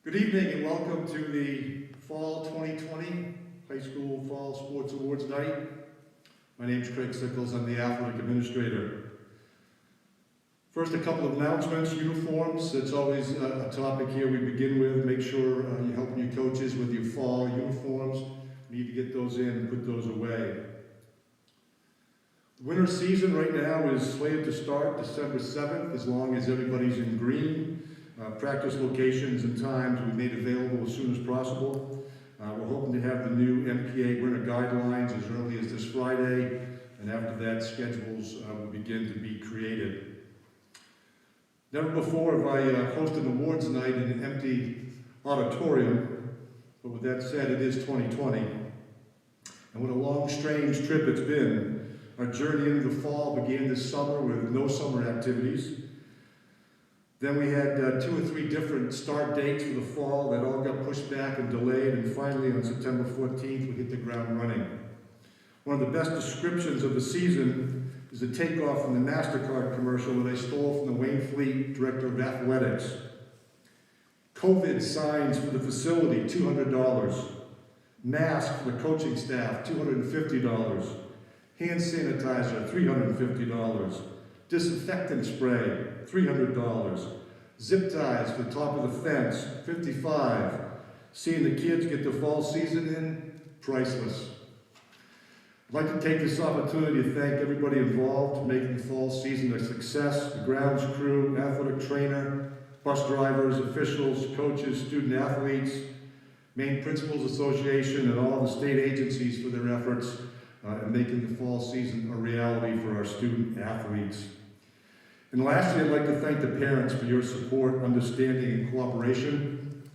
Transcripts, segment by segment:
Good evening and welcome to the Fall 2020 High School Fall Sports Awards Night. My name is Craig Sickles, I'm the Athletic Administrator. First, a couple of announcements. Uniforms, it's always a topic here we begin with. Make sure you're helping your coaches with your fall uniforms. You need to get those in and put those away. Winter season right now is slated to start December 7th, as long as everybody's in green. Practice locations and times we made available as soon as possible. We're hoping to have the new MPA winter guidelines as early as this Friday, and after that, schedules will begin to be created. Never before have I hosted an awards night in an empty auditorium, but with that said, it is 2020. And what a long, strange trip it's been. Our journey into the fall began this summer with no summer activities. Then we had 2 or 3 different start dates for the fall that all got pushed back and delayed, and finally on September 14th we hit the ground running. One of the best descriptions of the season is a takeoff from the MasterCard commercial that I stole from the Wayne Fleet Director of Athletics. COVID signs for the facility, $200. Mask for the coaching staff, $250. Hand sanitizer, $350. Disinfectant spray, $300. Zip ties for the top of the fence, $55. Seeing the kids get the fall season in, priceless. I'd like to take this opportunity to thank everybody involved in making the fall season a success. The grounds crew, athletic trainer, bus drivers, officials, coaches, student athletes, Maine Principals Association, and all the state agencies for their efforts in making the fall season a reality for our student athletes. And lastly, I'd like to thank the parents for your support, understanding, and cooperation.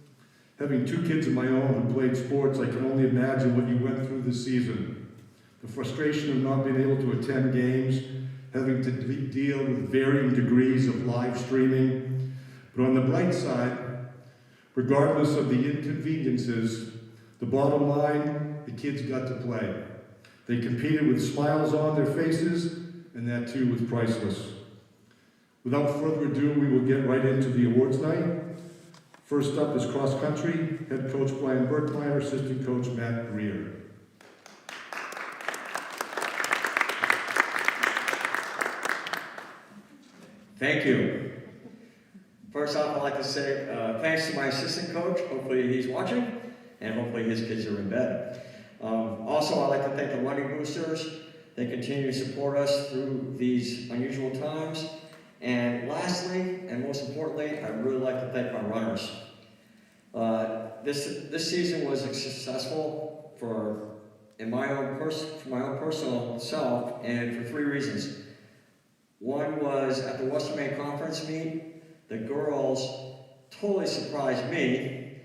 Having 2 kids of my own who played sports, I can only imagine what you went through this season. The frustration of not being able to attend games, having to deal with varying degrees of live streaming. But on the bright side, regardless of the inconveniences, the bottom line, the kids got to play. They competed with smiles on their faces, and that too was priceless. Without further ado, we will get right into the awards night. First up is cross country, head coach Brian Berkmeyer, assistant coach Matt Greer. Thank you. First off, I'd like to say thanks to my assistant coach. Hopefully he's watching, and hopefully his kids are in bed. Also, I'd like to thank the running boosters. They continue to support us through these unusual times. And lastly, and most importantly, I'd really like to thank my runners. This season was successful for my own personal self, and for 3 reasons. One was at the Western Maine Conference meet, the girls totally surprised me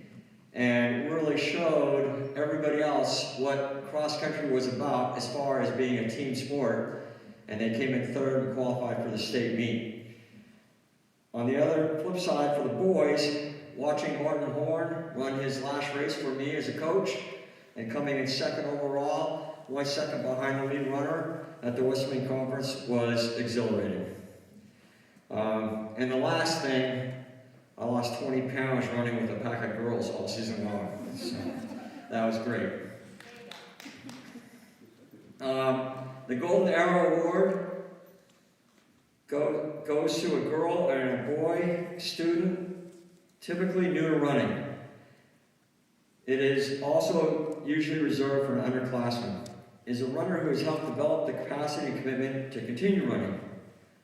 and really showed everybody else what cross country was about as far as being a team sport, and they came in 3rd and qualified for the state meet. On the other flip side, for the boys, watching Martin Horn run his last race for me as a coach and coming in 2nd overall, 1 second behind the lead runner at the West Maine Conference was exhilarating. And the last thing, I lost 20 pounds running with a pack of girls all season long. So that was great. The Golden Arrow Award goes to a girl and a boy student, typically new to running. It is also usually reserved for an underclassman. It is a runner who has helped develop the capacity and commitment to continue running.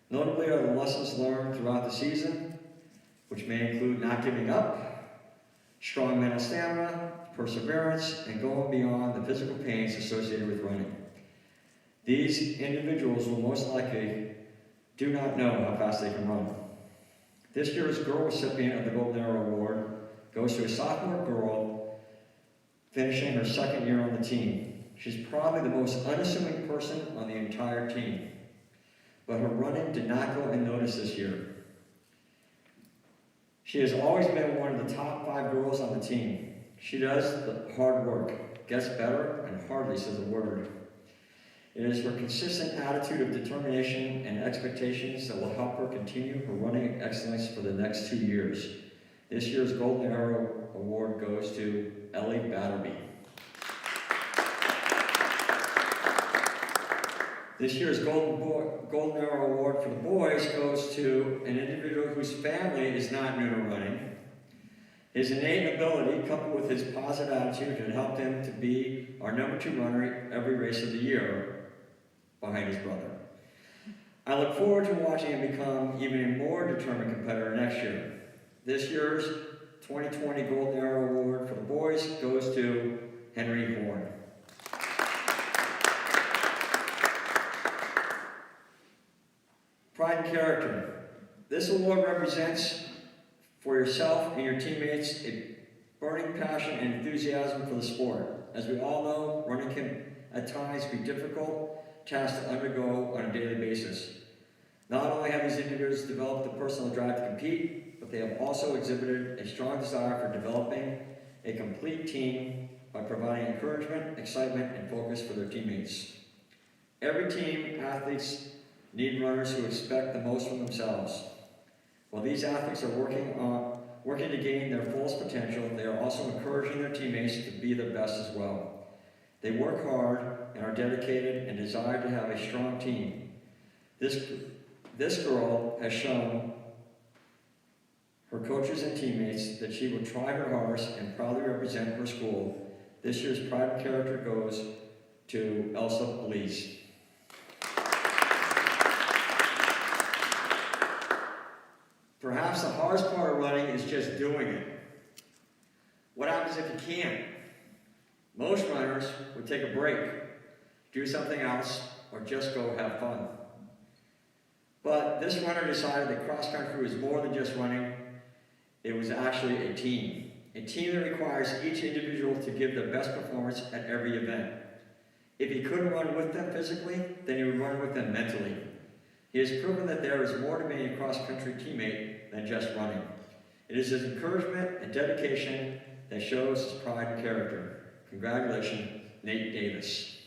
Notably are the lessons learned throughout the season, which may include not giving up, strong mental stamina, perseverance, and going beyond the physical pains associated with running. These individuals will most likely do not know how fast they can run. This year's girl recipient of the Golden Arrow Award goes to a sophomore girl finishing her 2nd year on the team. She's probably the most unassuming person on the entire team, but her running did not go unnoticed this year. She has always been one of the top 5 girls on the team. She does the hard work, gets better, and hardly says a word. It is her consistent attitude of determination and expectations that will help her continue her running excellence for the next 2 years. This year's Golden Arrow Award goes to Ellie Batterby. This year's Golden Arrow Award for the boys goes to an individual whose family is not new to running. His innate ability, coupled with his positive attitude, had helped him to be our number 2 runner every race of the year, behind his brother. I look forward to watching him become even a more determined competitor next year. This year's 2020 Golden Arrow Award for the boys goes to Henry Horn. Pride and character. This award represents for yourself and your teammates a burning passion and enthusiasm for the sport. As we all know, running can at times be a difficult task to undergo on a daily basis. Not only have these individuals developed the personal drive to compete, but they have also exhibited a strong desire for developing a complete team by providing encouragement, excitement, and focus for their teammates. Every team, athletes need runners who expect the most from themselves. While these athletes are working to gain their fullest potential, they are also encouraging their teammates to be their best as well. They work hard and are dedicated and desire to have a strong team. This girl has shown her coaches and teammates that she will try her hardest and proudly represent her school. This year's Pride and Character goes to Elsa Elise. Perhaps the hardest part of running is just doing it. What happens if you can't? Most runners would take a break, do something else, or just go have fun. But this runner decided that cross country was more than just running. It was actually a team that requires each individual to give their best performance at every event. If he couldn't run with them physically, then he would run with them mentally. He has proven that there is more to being a cross-country teammate than just running. It is his encouragement and dedication that shows his pride and character. Congratulations, Nate Davis.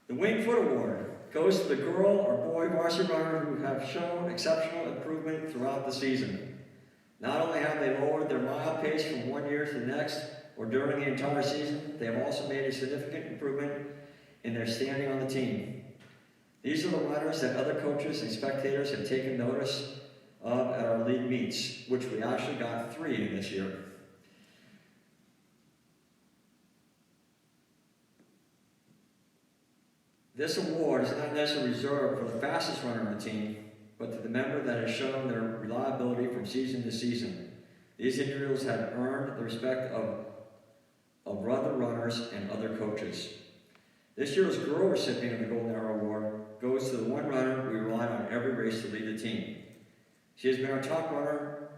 The Winged Foot Award goes to the girl or boy varsity runner who have shown exceptional improvement throughout the season. Not only have they lowered their mile pace from one year to the next or during the entire season, they have also made a significant improvement in their standing on the team. These are the runners that other coaches and spectators have taken notice of at our league meets, which we actually got 3 in this year. This award is not necessarily reserved for the fastest runner on the team, but to the member that has shown their reliability from season to season. These individuals have earned the respect of other runners and other coaches. This year's girl recipient of the Golden Arrow Award goes to the one runner we relied on every race to lead the team. She has been our top runner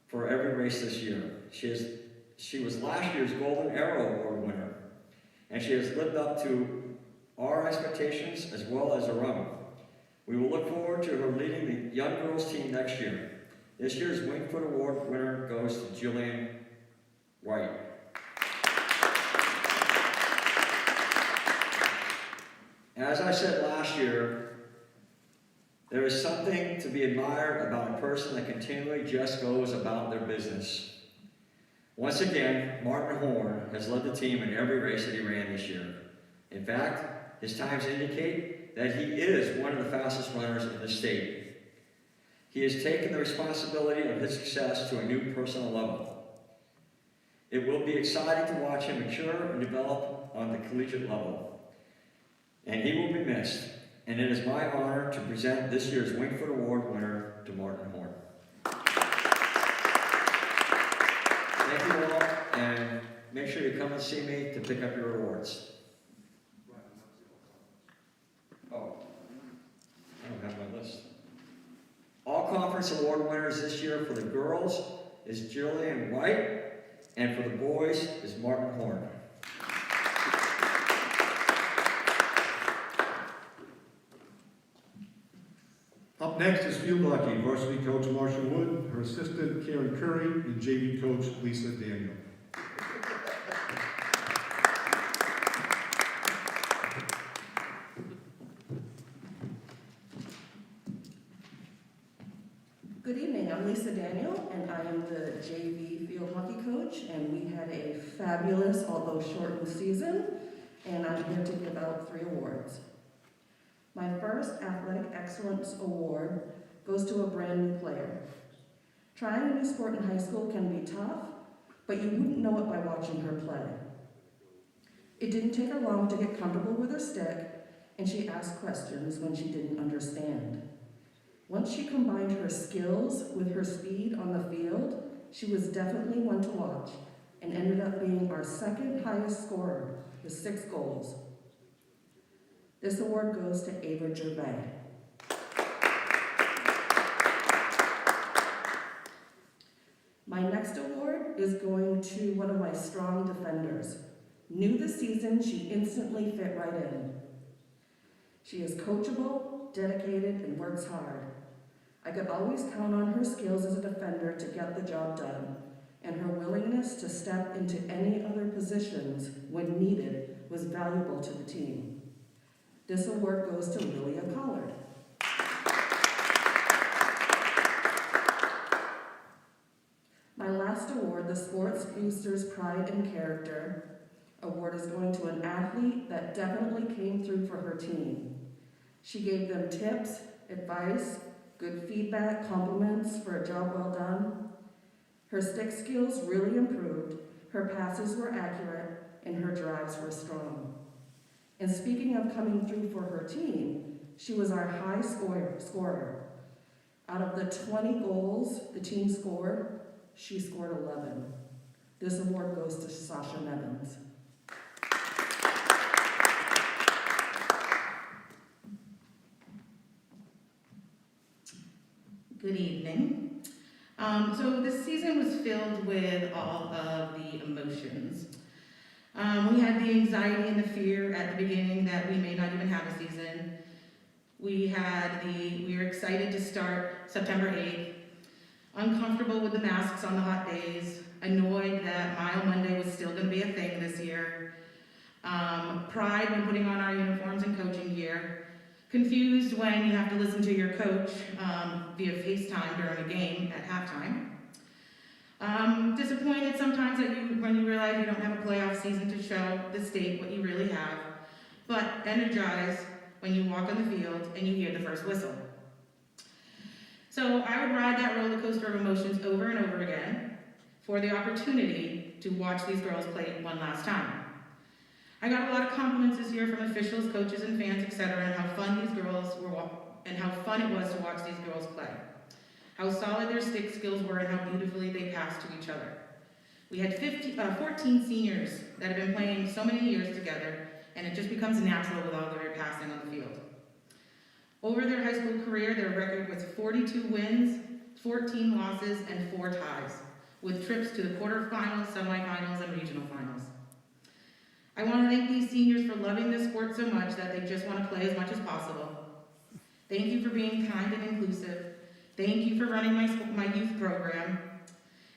for every race this year. She was last year's Golden Arrow Award winner, and she has lived up to our expectations as well as her own. We will look forward to her leading the young girls team next year. This year's Winged Foot Award winner goes to Jillian White. As I said last year, there is something to be admired about a person that continually just goes about their business. Once again, Martin Horn has led the team in every race that he ran this year. In fact, his times indicate that he is one of the fastest runners in the state. He has taken the responsibility of his success to a new personal level. It will be exciting to watch him mature and develop on the collegiate level. And he will be missed. And it is my honor to present this year's Winged Foot Award winner to Martin Horn. Thank you all, and make sure you come and see me to pick up your awards. Oh, I don't have my list. All conference award winners this year for the girls is Jillian White, and for the boys is Martin Horn. Up next is field hockey, varsity coach Marshall Wood, her assistant Karen Curry, and JV coach Lisa Daniel. I am the JV field hockey coach, and we had a fabulous, although shortened season, and I'm here to give out 3 awards. My first Athletic Excellence Award goes to a brand new player. Trying a new sport in high school can be tough, but you wouldn't know it by watching her play. It didn't take her long to get comfortable with her stick, and she asked questions when she didn't understand. Once she combined her skills with her speed on the field, she was definitely one to watch and ended up being our second highest scorer with 6 goals. This award goes to Ava Gervais. My next award is going to one of my strong defenders. New this season, she instantly fit right in. She is coachable, dedicated, and works hard. I could always count on her skills as a defender to get the job done, and her willingness to step into any other positions when needed was valuable to the team. This award goes to Lilia Collard. My last award, the Sports Boosters Pride and Character Award, is going to an athlete that definitely came through for her team. She gave them tips, advice, good feedback, compliments for a job well done. Her stick skills really improved, her passes were accurate, and her drives were strong. And speaking of coming through for her team, she was our high scorer. Out of the 20 goals the team scored, she scored 11. This award goes to Sasha Nevins. Good evening. So this season was filled with all of the emotions. We had the anxiety and the fear at the beginning that we may not even have a season. We were excited to start September 8th, uncomfortable with the masks on the hot days, annoyed that Mile Monday was still going to be a thing this year, pride when putting on our uniforms and coaching gear, confused when you have to listen to your coach via FaceTime during a game at halftime. Disappointed sometimes when you realize you don't have a playoff season to show the state what you really have, but energized when you walk on the field and you hear the first whistle. So I would ride that roller coaster of emotions over and over again for the opportunity to watch these girls play one last time. I got a lot of compliments this year from officials, coaches, and fans, etc., and how fun these girls were, and how fun it was to watch these girls play. How solid their stick skills were and how beautifully they passed to each other. We had 14 seniors that have been playing so many years together, and it just becomes natural with all their passing on the field. Over their high school career, their record was 42 wins, 14 losses, and 4 ties, with trips to the quarterfinals, semifinals, and regional finals. I want to thank these seniors for loving this sport so much that they just want to play as much as possible. Thank you for being kind and inclusive. Thank you for running my youth program.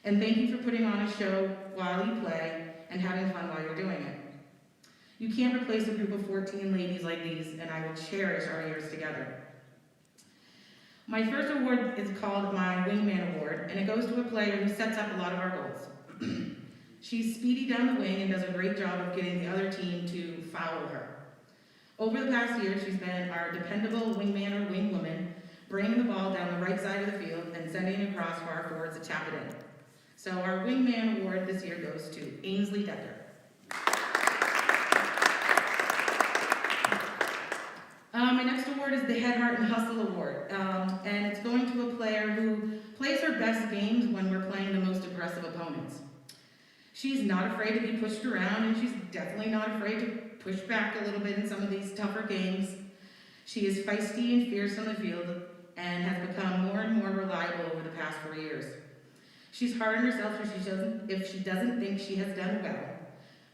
And thank you for putting on a show while you play and having fun while you're doing it. You can't replace a group of 14 ladies like these, and I will cherish our years together. My first award is called my Wingman Award, and it goes to a player who sets up a lot of our goals. She's speedy down the wing and does a great job of getting the other team to foul her. Over the past year, she's been our dependable wingman or wingwoman, bringing the ball down the right side of the field and sending it across for our forwards to tap it in. So our Wingman Award this year goes to Ainsley Decker. My next award is the Head, Heart, and Hustle Award, and it's going to a player who plays her best games when we're playing the most aggressive opponents. She's not afraid to be pushed around, and she's definitely not afraid to push back a little bit in some of these tougher games. She is feisty and fierce on the field and has become more and more reliable over the past 4 years. She's hard on herself if she doesn't think she has done well,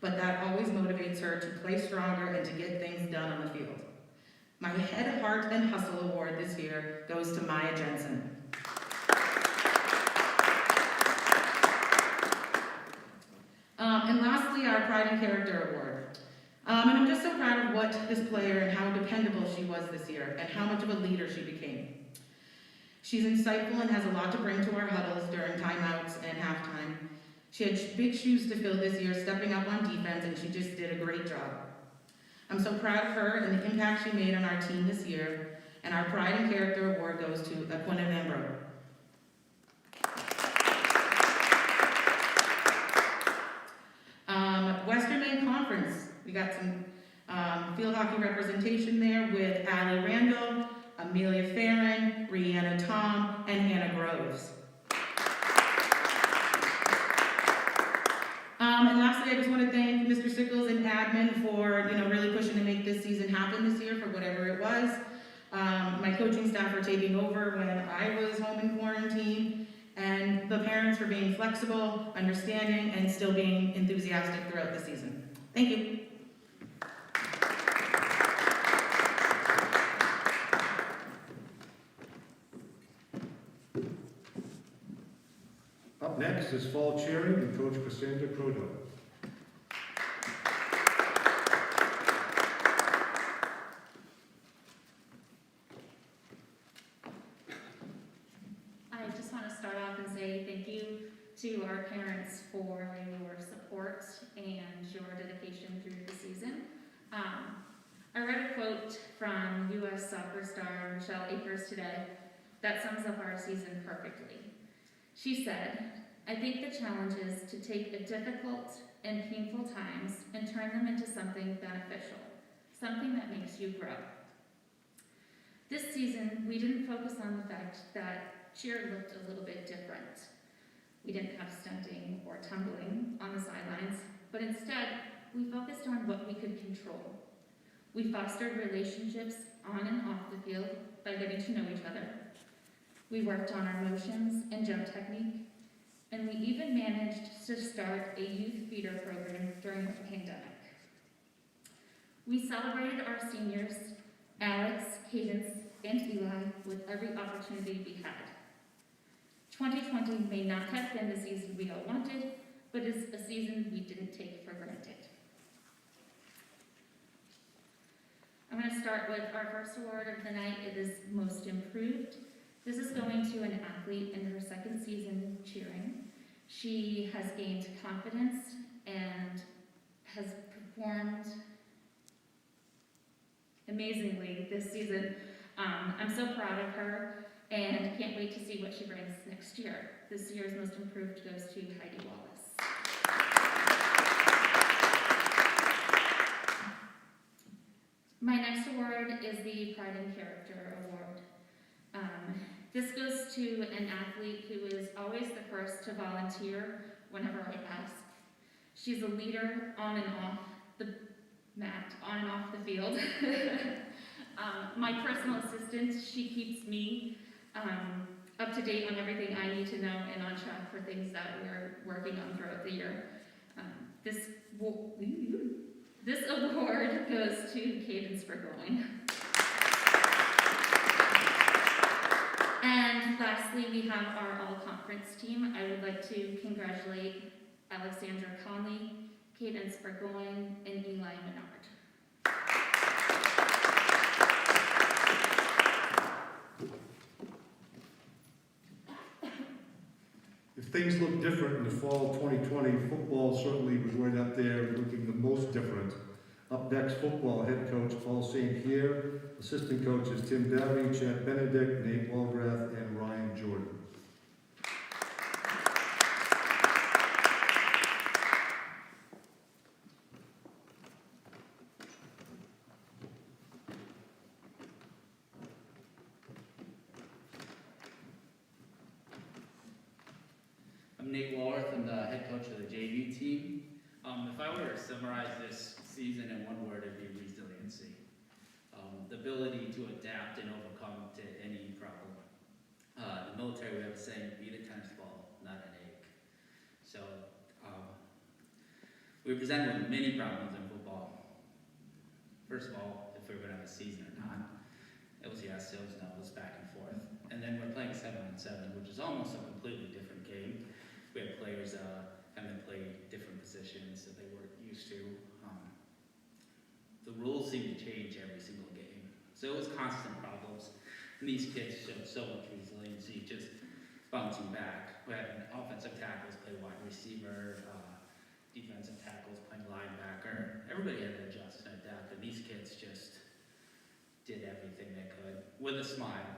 but that always motivates her to play stronger and to get things done on the field. My Head, Heart, and Hustle Award this year goes to Maya Jensen. And lastly, our Pride and Character Award. And I'm just so proud of what this player and how dependable she was this year and how much of a leader she became. She's insightful and has a lot to bring to our huddles during timeouts She had big shoes to fill this year, stepping up on defense, and she just did a great job. I'm so proud of her and the impact she made on our team this year, and our Pride and Character Award goes to Aquina Vanbro. Western Maine Conference, we got some field hockey representation there with Allie Randall, Amelia Farron, Rihanna Tom, and Hannah Groves. And lastly, I just want to thank Mr. Sickles and admin for really pushing to make this season happen this year for whatever it was. My coaching staff for taking over when I was home in quarantine, and the parents for being flexible, understanding, and still being enthusiastic throughout the season. Thank you. Up next is fall cheering and Coach Cassandra Crodo. I just want to start off and say thank you to our parents for your support and your dedication through the season. I read a quote from U.S. soccer star Michelle Akers today that sums up our season perfectly. She said, "I think the challenge is to take the difficult and painful times and turn them into something beneficial, something that makes you grow." This season, we didn't focus on the fact that cheer looked a little bit different. We didn't have stunting or tumbling on the sidelines, but instead, we focused on what we could control. We fostered relationships on and off the field by getting to know each other. We worked on our motions and jump technique, and we even managed to start a youth feeder program during the pandemic. We celebrated our seniors, Alex, Cadence, and Eli, with every opportunity we had. 2020 may not have been the season we all wanted, but it's a season we didn't take for granted. I'm going to start with our first award of the night. It is Most Improved. This is going to an athlete in her second season cheering. She has gained confidence and has performed amazingly this season. I'm so proud of her and can't wait to see what she brings next year. This year's Most Improved goes to Heidi Wallace. My next award is the Pride and Character Award. This goes to an athlete who is always the first to volunteer whenever I ask. She's a leader on and off the mat, on and off the field. My personal assistant, she keeps me up to date on everything I need to know and on track for things that we're working on throughout the year. This award goes to Cadence Burgoyne. And lastly, we have our all-conference team. I would like to congratulate Alexandra Conley, Cadence Burgoyne, and Eli Menard. If things look different in the fall of 2020, football certainly was right up there looking the most different. Up next, football head coach Paul St. Pierre, assistant coaches Tim Dowdy, Chad Benedict, Nate Walgrath, and Ryan Jordan. I'm Nate Walworth. I'm the head coach of the JV team. If I were to summarize this season in one word, it'd be resiliency. The ability to adapt and overcome to any problem. In the military, we have a saying, beat a tennis ball, not an egg. So, we were presented with many problems in football. First of all, if we were going to have a season or not. It was yes, it was no, it was back and forth. And then we're playing 7-on-7, which is almost a completely different game. We had players having to play different positions that they weren't used to. The rules seem to change every single game. So it was constant problems. And these kids showed so much resiliency, just bouncing back. We had offensive tackles play wide receiver, defensive tackles playing linebacker. Everybody had to adjust and adapt, and these kids just did everything they could with a smile.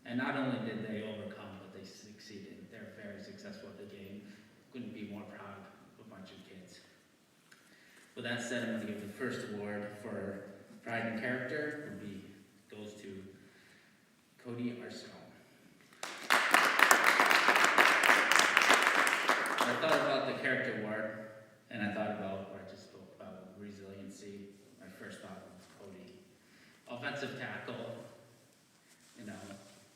And not only did they overcome, but they succeeded. They're very successful at the game. Couldn't be more proud of a bunch of kids. With that said, I'm going to give the first award for pride and character goes to Cody Arsenal. I thought about the character award, and I thought about what I just spoke about, resiliency. My first thought was Cody. Offensive tackle,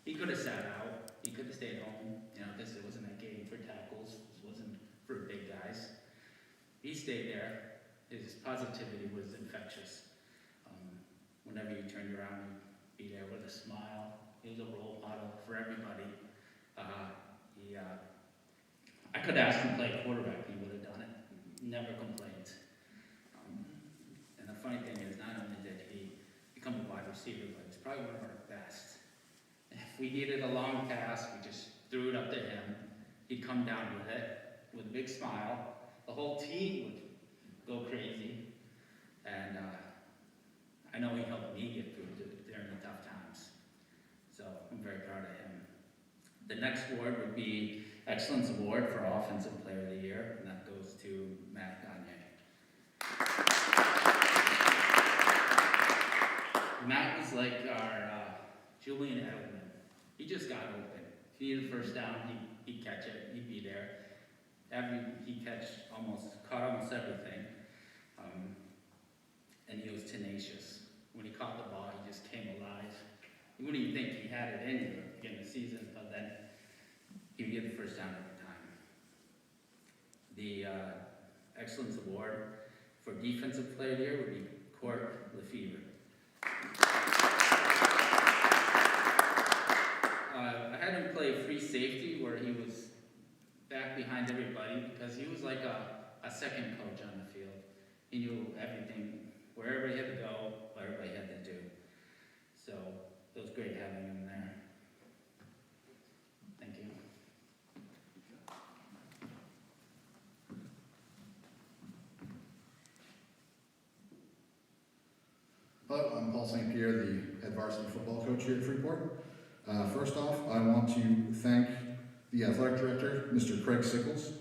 he could have sat out, he could have stayed home. This wasn't a game for tackles, this wasn't for big guys. He stayed there. His positivity was infectious. Whenever you turned around, he'd be there with a smile. He was a role model for everybody. I could ask him to play quarterback, he would have done it. Never complained. And the funny thing is, not only did he become a wide receiver, but he's probably one of our best. If we needed a long pass, we just threw it up to him. He'd come down with it, with a big smile. The whole team would go crazy. And I know he helped me get through during the tough times. So I'm very proud of him. The next award would be Excellence Award for Offensive Player of the Year, and that goes to Matt Gagne. Matt was like our Julian Edelman. He just got open. If he needed a first down, he'd catch it. He'd be there. He caught almost everything. And he was tenacious. When he caught the ball, he just came alive. You wouldn't even think he had it in him at the beginning of the season, but then he would get the first down every time. The Excellence Award for Defensive Player of the Year would be Court Lefevre. I had him play free safety where he was back behind everybody because he was like a second coach on the field. He knew everything, where everybody had to go, what everybody had to do. So it was great having him there. Thank you. Hello, I'm Paul St. Pierre, the head varsity football coach here at Freeport. First off, I want to thank the athletic director, Mr. Craig Sickles,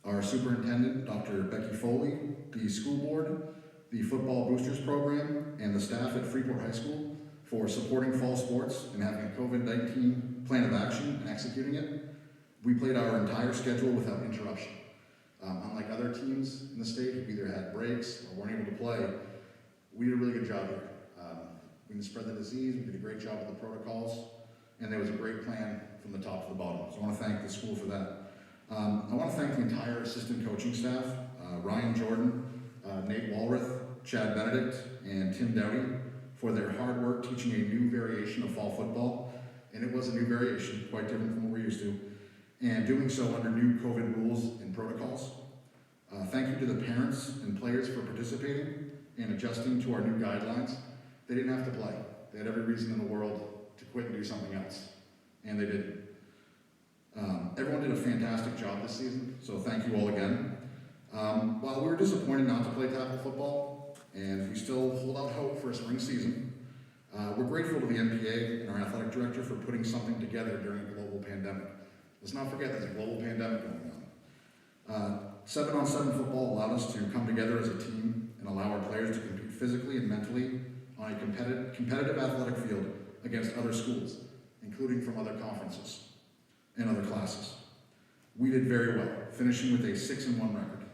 our superintendent, Dr. Becky Foley, the school board, the football boosters program, and the staff at Freeport High School for supporting fall sports and having a COVID-19 plan of action and executing it. We played our entire schedule without interruption. Unlike other teams in the state who either had breaks or weren't able to play, we did a really good job here. We didn't spread the disease, we did a great job with the protocols, and there was a great plan from the top to the bottom. So I want to thank the school for that. I want to thank the entire assistant coaching staff, Ryan Jordan, Nate Walrath, Chad Benedict, and Tim Dowdy, for their hard work teaching a new variation of fall football. And it was a new variation, quite different from what we're used to, and doing so under new COVID rules and protocols. Thank you to the parents and players for participating and adjusting to our new guidelines. They didn't have to play. They had every reason in the world to quit and do something else, and they didn't. Everyone did a fantastic job this season, so thank you all again. While we were disappointed not to play tackle football, and we still hold out hope for a spring season, we're grateful to the NPA and our athletic director for putting something together during a global pandemic. Let's not forget there's a global pandemic going on. 7-on-7 football allowed us to come together as a team and allow our players to compete physically and mentally on a competitive athletic field against other schools, including from other conferences and other classes. We did very well, finishing with a 6-1 record.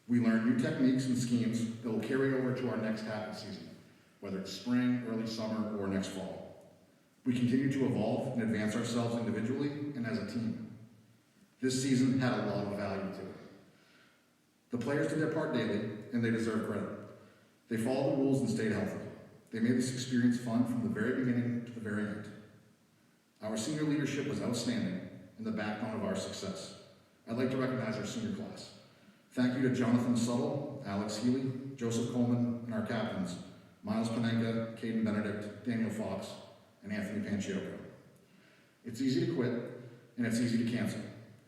We learned new techniques and schemes that will carry over to our next tackle season, whether it's spring, early summer, or next fall. We continue to evolve and advance ourselves individually and as a team. This season had a lot of value to it. The players did their part daily, and they deserve credit. They followed the rules and stayed healthy. They made this experience fun from the very beginning to the very end. Our senior leadership was outstanding and the backbone of our success. I'd like to recognize our senior class. Thank you to Jonathan Suttle, Alex Healy, Joseph Coleman, and our captains, Miles Panenka, Caden Benedict, Daniel Fox, and Anthony Panciocco. It's easy to quit, and it's easy to cancel.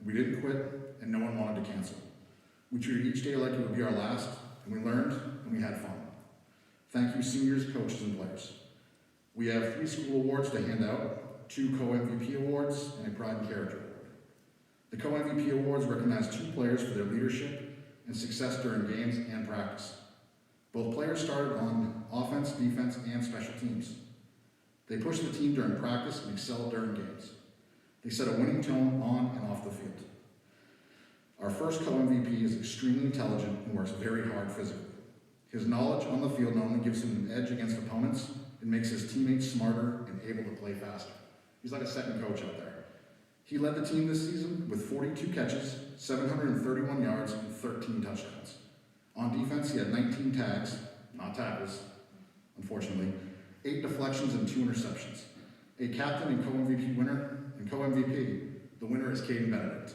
We didn't quit, and no one wanted to cancel. We treated each day like it would be our last, and we learned, and we had fun. Thank you, seniors, coaches, and players. We have 3 school awards to hand out, 2 co-MVP awards, and a Pride and Character Award. The co-MVP awards recognize 2 players for their leadership and success during games and practice. Both players started on offense, defense, and special teams. They pushed the team during practice and excelled during games. They set a winning tone on and off the field. Our first co-MVP is extremely intelligent and works very hard physically. His knowledge on the field not only gives him an edge against opponents, it makes his teammates smarter and able to play faster. He's like a second coach out there. He led the team this season with 42 catches, 731 yards, and 13 touchdowns. On defense, he had 19 tags, not tackles, unfortunately, 8 deflections and 2 interceptions. A captain and co-MVP winner, and co-MVP, the winner is Caden Benedict.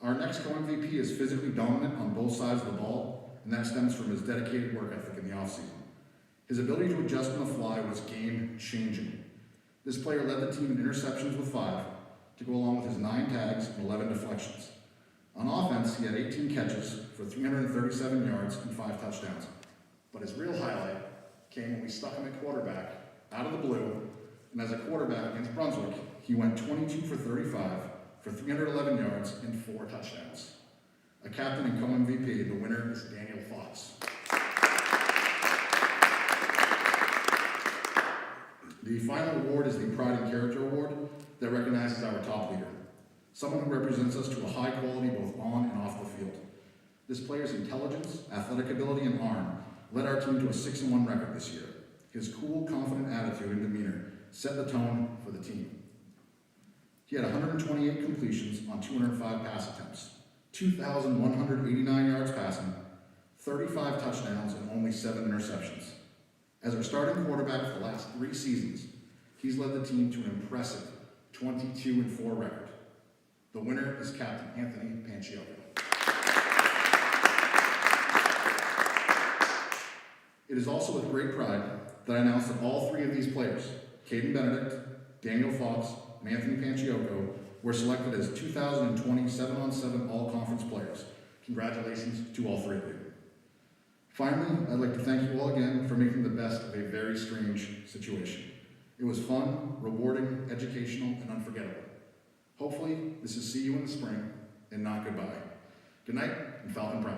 Our next co-MVP is physically dominant on both sides of the ball, and that stems from his dedicated work ethic in the offseason. His ability to adjust on the fly was game-changing. This player led the team in interceptions with 5, to go along with his 9 tags and 11 deflections. On offense, he had 18 catches for 337 yards and 5 touchdowns. But his real highlight came when we stuck him at quarterback, out of the blue, and as a quarterback against Brunswick, he went 22 for 35 for 311 yards and 4 touchdowns. A captain and co-MVP, the winner is Daniel Fox. The final award is the Pride and Character Award that recognizes our top leader, someone who represents us to a high quality both on and off the field. This player's intelligence, athletic ability, and arm led our team to a 6-1 record this year. His cool, confident attitude and demeanor set the tone for the team. He had 128 completions on 205 pass attempts, 2,189 yards passing, 35 touchdowns, and only 7 interceptions. As our starting quarterback for the last 3 seasons, he's led the team to an impressive 22-4 record. The winner is Captain Anthony Panciotto. It is also with great pride that I announce that all 3 of these players, Caden Benedict, Daniel Fox, and Anthony Panciotto, were selected as 2020 7-on-7 All-Conference players. Congratulations to all 3 of you. Finally, I'd like to thank you all again for making the best of a very strange situation. It was fun, rewarding, educational, and unforgettable. Hopefully, this is see you in the spring and not goodbye. Good night, and Falcon Pride.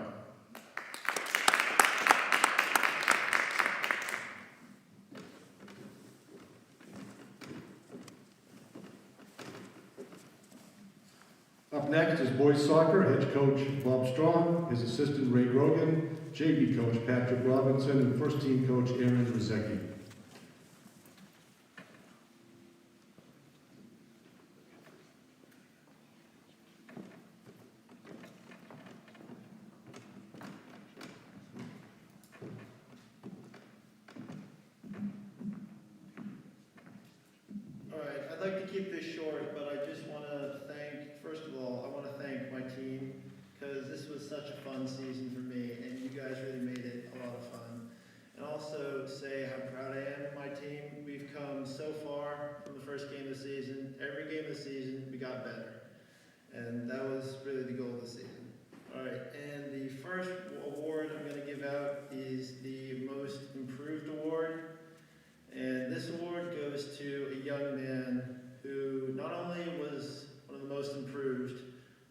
Up next is boys soccer, head coach Bob Strong, his assistant Ray Grogan, JV coach Patrick Robinson, and first team coach Aaron Rizecki. All right, I'd like to keep this short, but I just want to thank, first of all, I want to thank my team, because this was such a fun season for me, and you guys really made it a lot of fun. And also say how proud I am of my team. We've come so far from the first game of the season. Every game of the season, we got better. And that was really the goal of the season. All right, and the first award I'm going to give out is the Most Improved Award. And this award goes to a young man who not only was one of the most improved,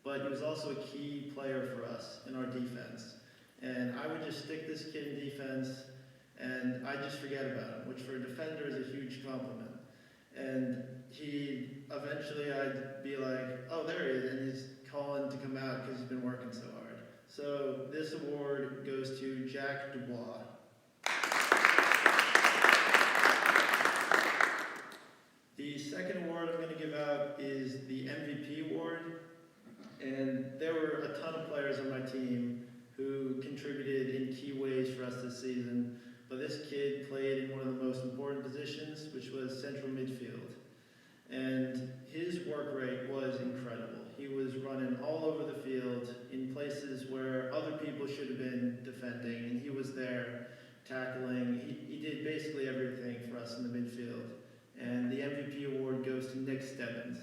but he was also a key player for us in our defense. And I would just stick this kid in defense, and I'd just forget about him, which for a defender is a huge compliment. And I'd be like, oh, there he is, and he's calling to come out because he's been working so hard. So this award goes to Jack Dubois. The second award I'm going to give out is the MVP award. And there were a ton of players on my team who contributed in key ways for us this season. But this kid played in one of the most important positions, which was central midfield. And his work rate was incredible. He was running all over the field in places where other people should have been defending, and he was there tackling. He did basically everything for us in the midfield. And the MVP award goes to Nick Stebbins.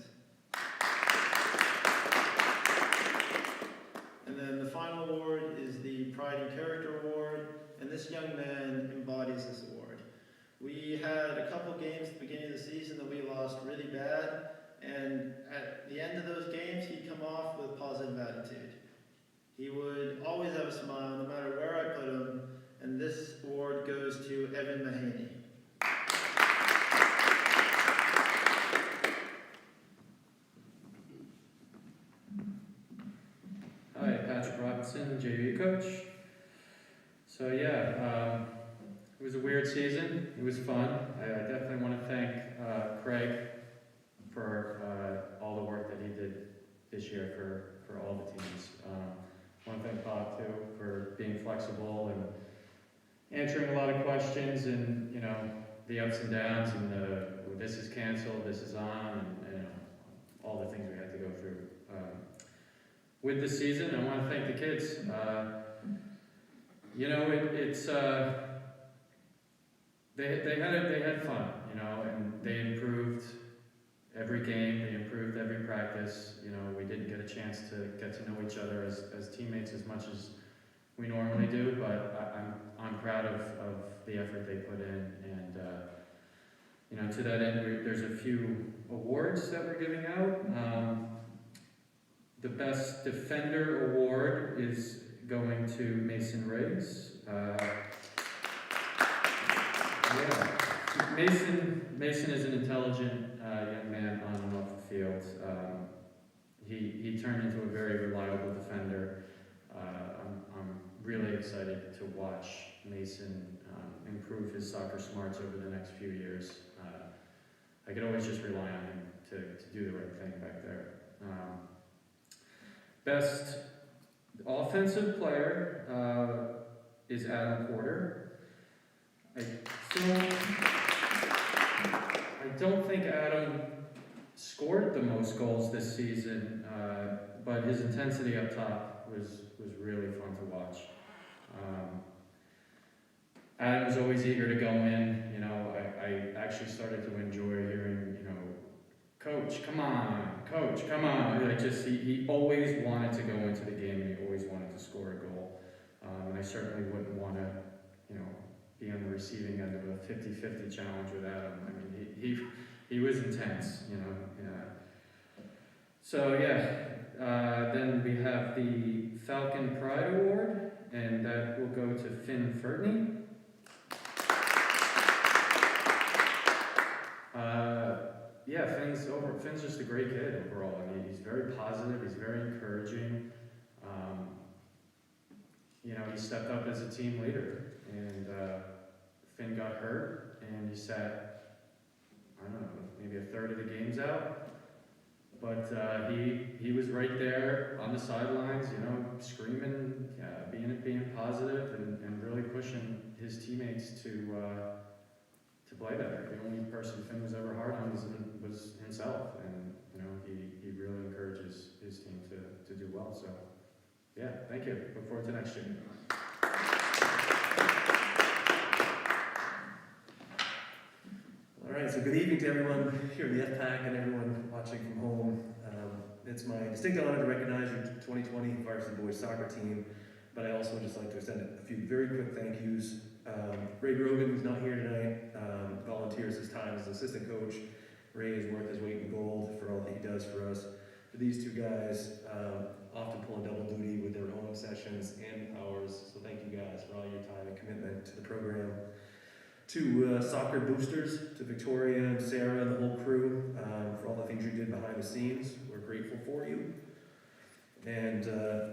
And then the final award is the Pride and Character Award, and this young man embodies this award. We had a couple games at the beginning of the season that we lost really bad, and at the end of those games, he'd come off with a positive attitude. He would always have a smile, no matter where I put him, and this award goes to Evan Mahaney. Hi, Patrick Robinson, JV coach. So yeah, it was a weird season. It was fun. I definitely want to thank Craig for all the work that he did this year for all the teams. I want to thank Bob too for being flexible and answering a lot of questions, and you know, the ups and downs, and this is canceled, this is on, and you know, all the things we had to go through. With the season, I want to thank the kids. You know, it's they had fun, you know, and they improved every game, they improved every practice. You know, we didn't get a chance to get to know each other as teammates as much as we normally do, but I'm proud of the effort they put in, and you know, to that end, there's a few awards that we're giving out. The Best Defender Award is going to Mason Riggs. Mason is an intelligent young man on and off the field. He turned into a very reliable defender. I'm really excited to watch Mason improve his soccer smarts over the next few years. I could always just rely on him to do the right thing back there. Best offensive player is Adam Porter. I don't think Adam scored the most goals this season, but his intensity up top was really fun to watch. Adam was always eager to go in. You know, I actually started to enjoy hearing, you know, Coach, come on, Coach, come on. Like just he always wanted to go into the game, and he always wanted to score a goal. And I certainly wouldn't want to, you know, be on the receiving end of a 50-50 challenge with Adam. I mean, he was intense, you know. Yeah. So yeah, then we have the Falcon Pride Award, and that will go to Finn Fertney. Yeah, Finn's just a great kid overall. I mean, he's very positive, he's very encouraging. You know, he stepped up as a team leader, and Finn got hurt, and he sat, I don't know, maybe a third of the games out. But he was right there on the sidelines, you know, screaming, being positive, and really pushing his teammates to play better. The only person Finn was ever hard on was himself, and you know, he really encourages his team to do well. So yeah, thank you. Look forward to next year. All right, so good evening to everyone here in the FPAC and everyone watching from home. It's my distinct honor to recognize your 2020 varsity boys soccer team, but I also would just like to extend a few very quick thank yous. Ray Grogan, who's not here tonight, volunteers his time as assistant coach. Ray is worth his weight in gold for all that he does for us. For these two guys, often pulling double duty with their own sessions and ours, so thank you guys for all your time and commitment to the program. To soccer boosters, to Victoria and Sarah and the whole crew, for all the things you did behind the scenes. We're grateful for you. And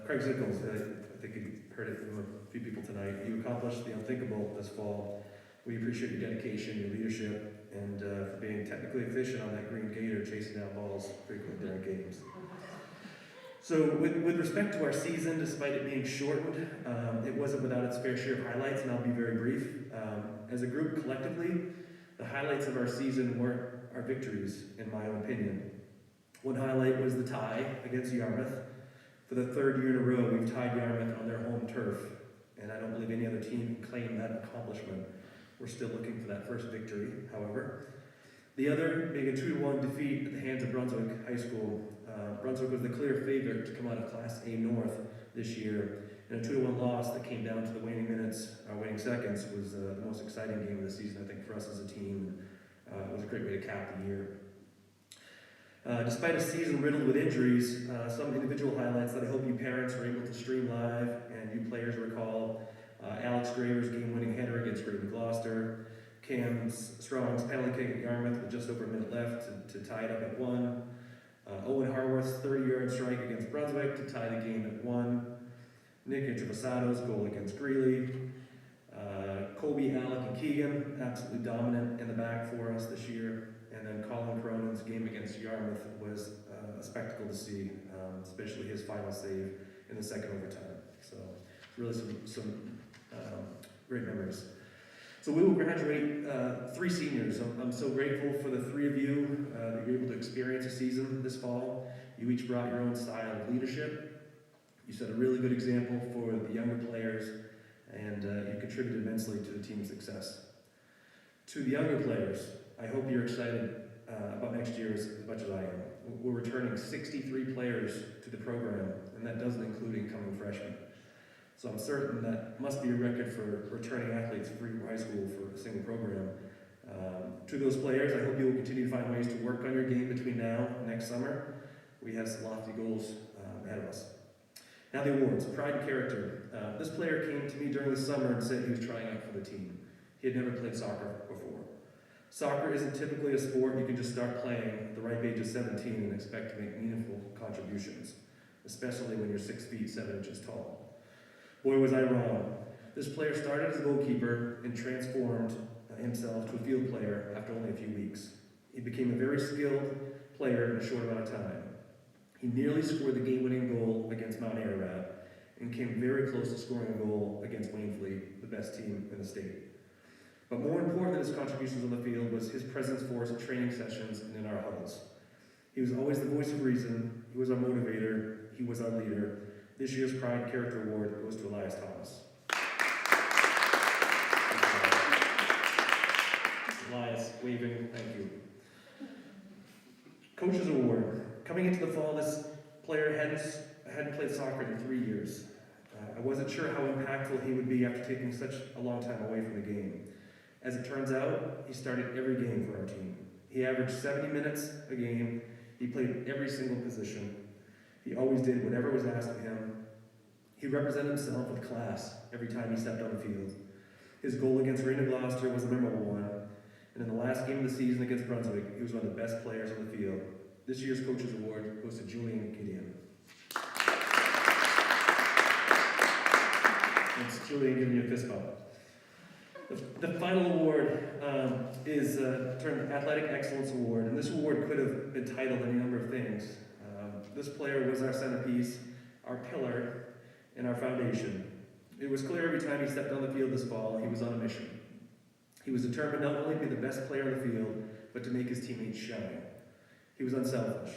Craig Zickles, I think you heard it from a few people tonight. You accomplished the unthinkable this fall. We appreciate your dedication, your leadership, and for being technically efficient on that green gator, chasing down balls frequently during games. So with respect to our season, despite it being shortened, it wasn't without its fair share of highlights, and I'll be very brief. As a group, collectively, the highlights of our season weren't our victories, in my own opinion. One highlight was the tie against Yarmouth. For the third year in a row, we've tied Yarmouth on their home turf, and I don't believe any other team can claim that accomplishment. We're still looking for that first victory, however. The other being a 2-1 defeat at the hands of Brunswick High School. Brunswick was the clear favorite to come out of Class A North this year, and a 2-1 loss that came down to the waning seconds was the most exciting game of the season, I think, for us as a team. It was a great way to cap the year. Despite a season riddled with injuries, some individual highlights that I hope you parents were able to stream live and you players recall: Alex Graver's game-winning header against Graven Gloucester, Cam Strong's penalty kick at Yarmouth with just over a minute left to tie it up at 1, Owen Harworth's 30-yard strike against Brunswick to tie the game at 1, Nick Introvasado's goal against Greeley, Kobe, Alec, and Keegan absolutely dominant in the back for us this year. And then Colin Cronin's game against Yarmouth was a spectacle to see, especially his final save in the second overtime. So really some great memories. So we will graduate 3 seniors. I'm so grateful for the 3 of you that you're able to experience a season this fall. You each brought your own style of leadership. You set a really good example for the younger players, and you contributed immensely to the team's success. To the younger players, I hope you're excited about next year as much as I am. We're returning 63 players to the program, and that doesn't include incoming freshmen. So I'm certain that must be a record for returning athletes for high school for a single program. To those players, I hope you will continue to find ways to work on your game between now and next summer. We have some lofty goals ahead of us. Now the awards, pride and character. This player came to me during the summer and said he was trying out for the team. He had never played soccer before. Soccer isn't typically a sport you can just start playing at the ripe age of 17 and expect to make meaningful contributions, especially when you're 6 feet 7 inches tall. Boy, was I wrong. This player started as a goalkeeper and transformed himself to a field player after only a few weeks. He became a very skilled player in a short amount of time. He nearly scored the game-winning goal against Mount Ararat and came very close to scoring a goal against Wainfleet, the best team in the state. But more important than his contributions on the field was his presence for us at training sessions and in our huddles. He was always the voice of reason, he was our motivator, he was our leader. This year's Pride Character Award goes to Elias Thomas. Elias, waving, thank you. Coach's Award. Coming into the fall, this player hadn't played soccer in 3 years. I wasn't sure how impactful he would be after taking such a long time away from the game. As it turns out, he started every game for our team. He averaged 70 minutes a game. He played every single position. He always did whatever was asked of him. He represented himself with class every time he stepped on the field. His goal against Raina Gloucester was a memorable one, and in the last game of the season against Brunswick, he was one of the best players on the field. This year's Coach's Award goes to Julian Gideon. It's Julian giving you a fist bump. The final award is termed Athletic Excellence Award, and this award could have been titled any number of things. This player was our centerpiece, our pillar, and our foundation. It was clear every time he stepped on the field this fall, he was on a mission. He was determined not only to be the best player on the field, but to make his teammates shine. He was unselfish.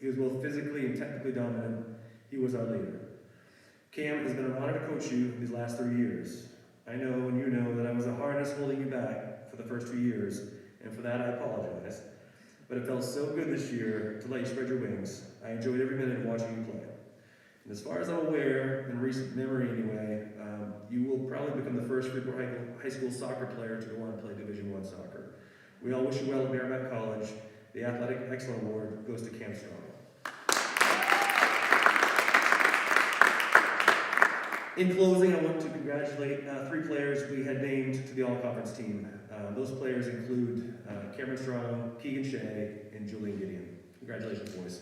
He was both physically and technically dominant. He was our leader. Cam, it has been an honor to coach you these last 3 years. I know and you know that I was a harness holding you back for the first 2 years, and for that I apologize. But it felt so good this year to let you spread your wings. I enjoyed every minute of watching you play. And as far as I'm aware, in recent memory anyway, you will probably become the first high school soccer player to go on and play Division I soccer. We all wish you well at Merrimack College. The Athletic Excellence Award goes to Cam Strong. In closing, I want to congratulate 3 players we had named to the all-conference team. Those players include Cameron Strong, Keegan Shea, and Julian Gideon. Congratulations, boys.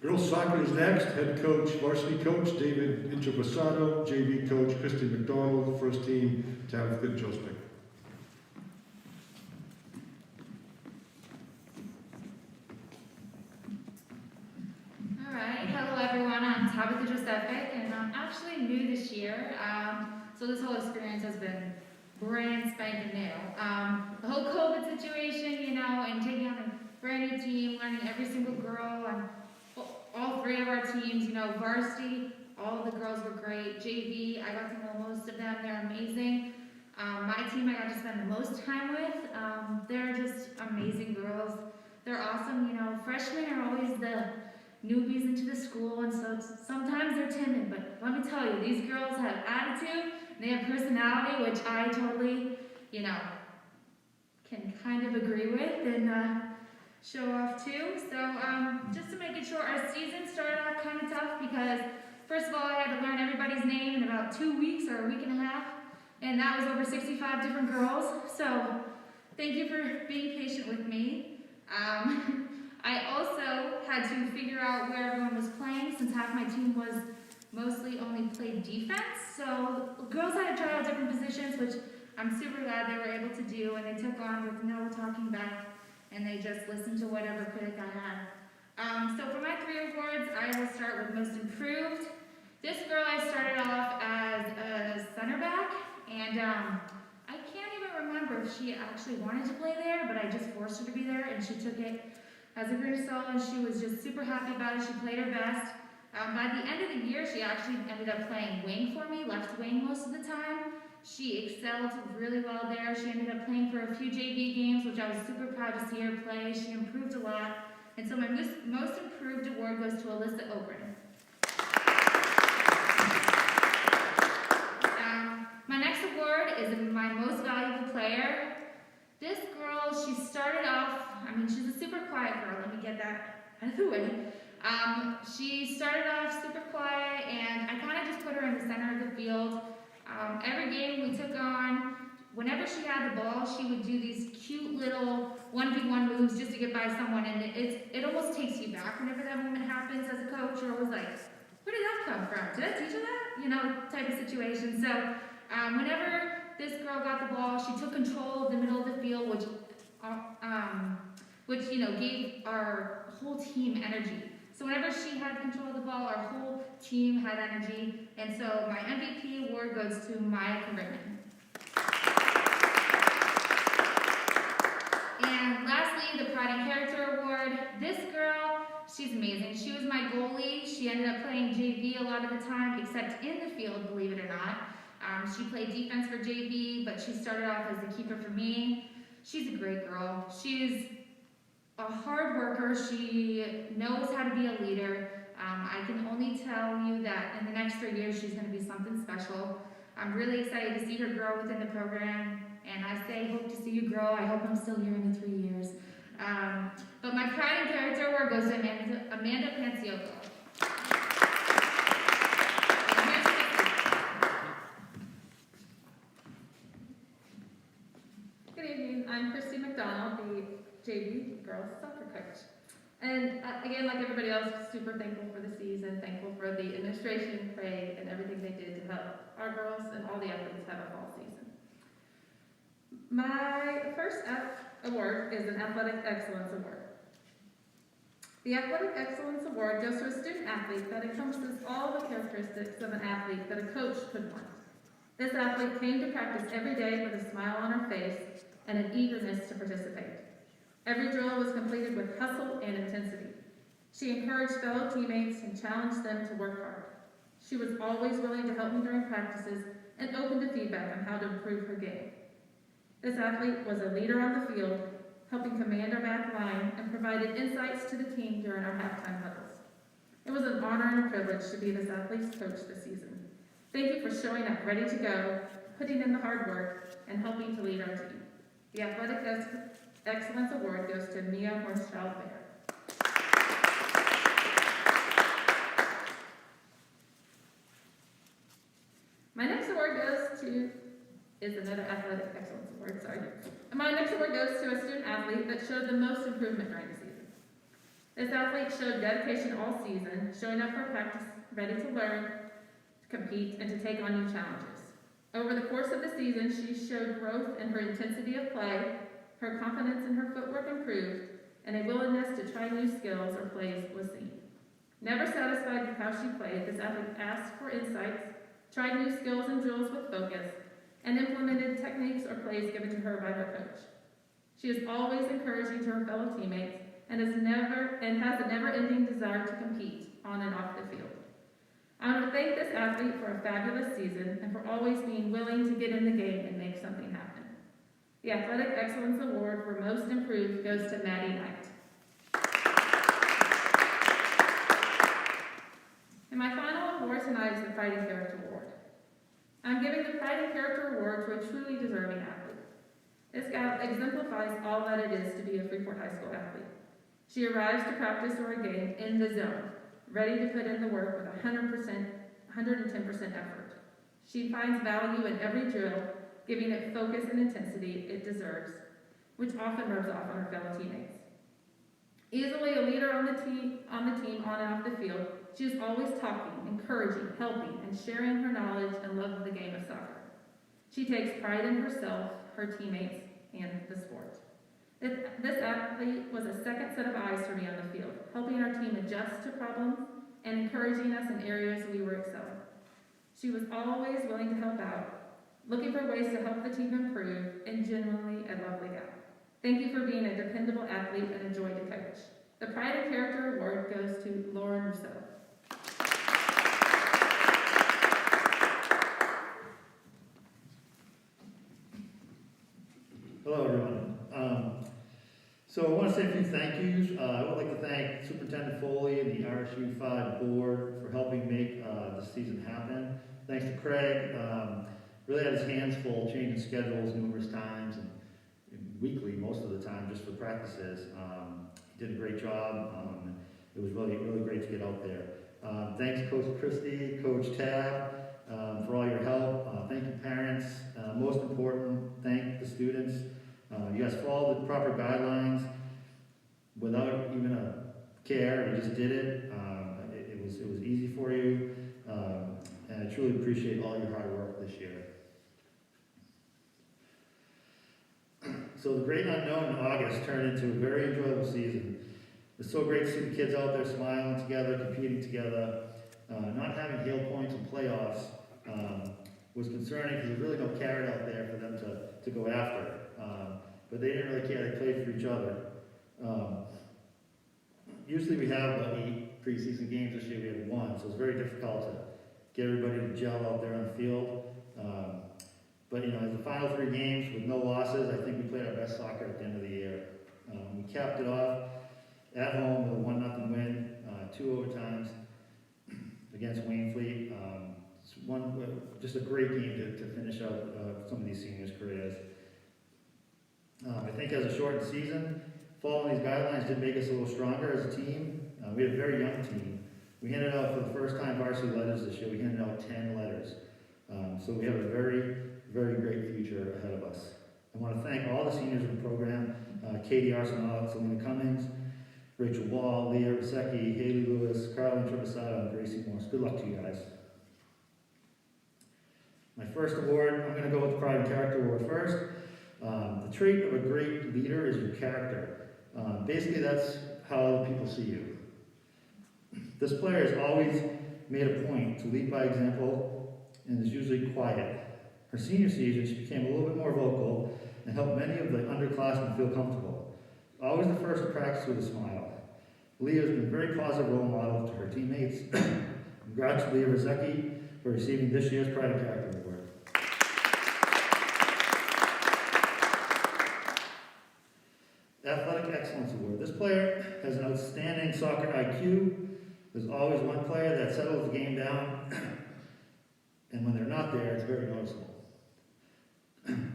Girls soccer is next. Head coach, varsity coach David Introvasato, JV coach Christy McDonald, first team Tabitha Joseph. All right, hello everyone, I'm Tabitha Josephic, and I'm actually new this year, so this whole experience has been brand spanking new. The whole COVID situation, and taking on a brand new team, learning every single girl, and all three of our teams, you know, varsity, all of the girls were great. JV, I got to know most of them, they're amazing. My team I got to spend the most time with, they're just amazing girls. They're awesome, you know, freshmen are always the newbies into the school, and so sometimes they're timid, but let me tell you, these girls have attitude, they have personality, which I totally, you know, can kind of agree with and show off too. So just to make it short, our season started off kind of tough because first of all, I had to learn everybody's name in about 2 weeks or a week and a half, and that was over 65 different girls. So thank you for being patient with me. I also had to figure out where everyone was playing since half my team was mostly only played defense. So girls had to try out different positions, which I'm super glad they were able to do, and they took on with no talking back, and they just listened to whatever critic I had. So for my 3 awards, I will start with most improved. This girl I started off as a center back, and I can't even remember if she actually wanted to play there, but I just forced her to be there, and she took it as a grain of salt, and she was just super happy about it. She played her best. By the end of the year, she actually ended up playing wing for me, left wing most of the time. She excelled really well there. She ended up playing for a few JV games, which I was super proud to see her play. She improved a lot. And so my most improved award goes to Alyssa Ogren. My next award is my most valuable player. This girl, she started off, I mean, she's a super quiet girl, let me get that out of the way. She started off super quiet, and I kind of just put her in the center of the field. Every game we took on, whenever she had the ball, she would do these cute little 1v1 moves just to get by someone, and it almost takes you back whenever that moment happens as a coach. You're always like, where did that come from? Did I teach her that? You know, type of situation. So whenever this girl got the ball, she took control of the middle of the field, which you know, gave our whole team energy. So whenever she had control of the ball, our whole team had energy. And so my MVP award goes to Maya Carriman. And lastly, the Pride and Character Award. This girl, she's amazing. She was my goalie. She ended up playing JV a lot of the time, except in the field, believe it or not. She played defense for JV, but she started off as the keeper for me. She's a great girl. She's a hard worker. She knows how to be a leader. I can only tell you that in the next 3 years, she's going to be something special. I'm really excited to see her grow within the program, and I say hope to see you grow. I hope I'm still here in the 3 years. But my Pride and Character Award goes to Amanda Panciocco. Good evening, I'm Christy McDonald, the JV girls soccer coach. And again, like everybody else, super thankful for the season, thankful for the administration, Craig, and everything they did to help our girls and all the athletes have a fall season. My first award is an Athletic Excellence Award. The Athletic Excellence Award goes to a student athlete that encompasses all the characteristics of an athlete that a coach could want. This athlete came to practice every day with a smile on her face and an eagerness to participate. Every drill was completed with hustle and intensity. She encouraged fellow teammates and challenged them to work hard. She was always willing to help me during practices and open to feedback on how to improve her game. This athlete was a leader on the field, helping command our back line and provided insights to the team during our halftime huddles. It was an honor and a privilege to be this athlete's coach this season. Thank you for showing up ready to go, putting in the hard work, and helping to lead our team. The Athletic Excellence Award goes to Mia Hornchild-Bear. My next award is another Athletic Excellence Award, sorry. My next award goes to a student athlete that showed the most improvement during the season. This athlete showed dedication all season, showing up for practice, ready to learn, to compete, and to take on new challenges. Over the course of the season, she showed growth in her intensity of play, her confidence in her footwork improved, and a willingness to try new skills or plays was seen. Never satisfied with how she played, this athlete asked for insights, tried new skills and drills with focus, and implemented techniques or plays given to her by her coach. She is always encouraging to her fellow teammates and has a never-ending desire to compete on and off the field. I want to thank this athlete for a fabulous season and for always being willing to get in the game and make something happen. The Athletic Excellence Award for Most Improved goes to Maddie Knight. And my final award tonight is the Pride in Character Award. I'm giving the Pride in Character Award to a truly deserving athlete. This gal exemplifies all that it is to be a Freeport High School athlete. She arrives to practice or a game in the zone, ready to put in the work with 110% effort. She finds value in every drill, giving it focus and intensity it deserves, which often rubs off on her fellow teammates. Easily a leader on the team on and off the field, she is always talking, encouraging, helping, and sharing her knowledge and love of the game of soccer. She takes pride in herself, her teammates, and the sport. This athlete was a second set of eyes for me on the field, helping our team adjust to problems and encouraging us in areas we were excelling. She was always willing to help out, looking for ways to help the team improve, and genuinely a lovely gal. Thank you for being a dependable athlete and a joy to coach. The Pride and Character Award goes to Lauren Rousseau. Hello, everyone. So I want to say a few thank yous. I would like to thank Superintendent Foley and the RSU 5 board for helping make this season happen. Thanks to Craig. Really had his hands full changing schedules numerous times and weekly most of the time just for practices. He did a great job. It was really great to get out there. Thanks Coach Christie, Coach Tab for all your help. Thank you parents. Most important, thank the students. You guys followed the proper guidelines without even a care. You just did it. It was easy for you. And I truly appreciate all your hard work this year. So the great unknown in August turned into a very enjoyable season. It's so great to see the kids out there smiling together, competing together. Not having hail points in playoffs was concerning because there's really no carrot out there for them to go after. But they didn't really care. They played for each other. Usually we have about 8 preseason games. This year we had 1, so it's very difficult to get everybody to gel out there on the field. But you know, in the final 3 games with no losses, I think we played our best soccer at the end of the year. We capped it off at home with a 1-0 win, 2 overtimes against Waynfleet. Just a great game to finish out some of these seniors' careers. I think as a shortened season, following these guidelines did make us a little stronger as a team. We had a very young team. We handed out, for the first time, varsity letters this year. We handed out 10 letters. So we have a very, very great future ahead of us. I want to thank all the seniors in the program, Katie Arsenault, Selena Cummings, Rachel Wall, Leah Rasecki, Haley Lewis, Carlin Trevisado, and Gracie Morse. Good luck to you guys. My first award, I'm going to go with the Pride and Character Award first. The trait of a great leader is your character. Basically, that's how other people see you. This player has always made a point to lead by example and is usually quiet. Her senior season, she became a little bit more vocal and helped many of the underclassmen feel comfortable. Always the first to practice with a smile. Leah has been a very positive role model to her teammates. Congrats to Leah Rizecki for receiving this year's Pride and Character Award. Athletic Excellence Award. This player has an outstanding soccer IQ. There's always one player that settles the game down, and when they're not there, it's very noticeable.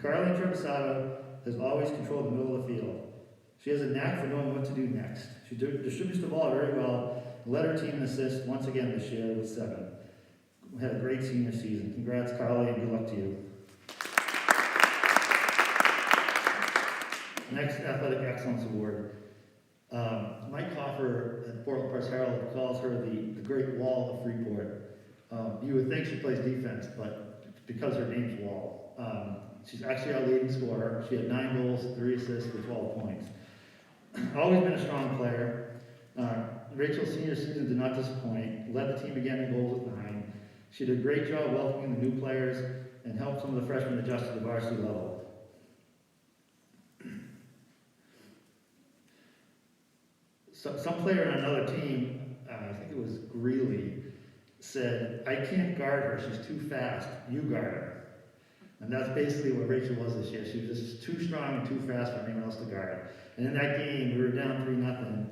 Carlin Trevisado has always controlled the middle of the field. She has a knack for knowing what to do next. She distributes the ball very well, led her team in assists once again this year with 7. We had a great senior season. Congrats, Carly, and good luck to you. Next Athletic Excellence Award. Mike Hoffer at Portland Press Herald calls her the Great Wall of Freeport. You would think she plays defense, but it's because her name's Wall. She's actually our leading scorer. She had 9 goals, 3 assists with 12 points. Always been a strong player. Rachel's senior season did not disappoint. Led the team again in goals with 9. She did a great job welcoming the new players and helped some of the freshmen adjust to the varsity level. some player on another team, I think it was Greeley, said, "I can't guard her, she's too fast, you guard her." And that's basically what Rachel was this year. She was just too strong and too fast for anyone else to guard. And in that game, we were down 3-0.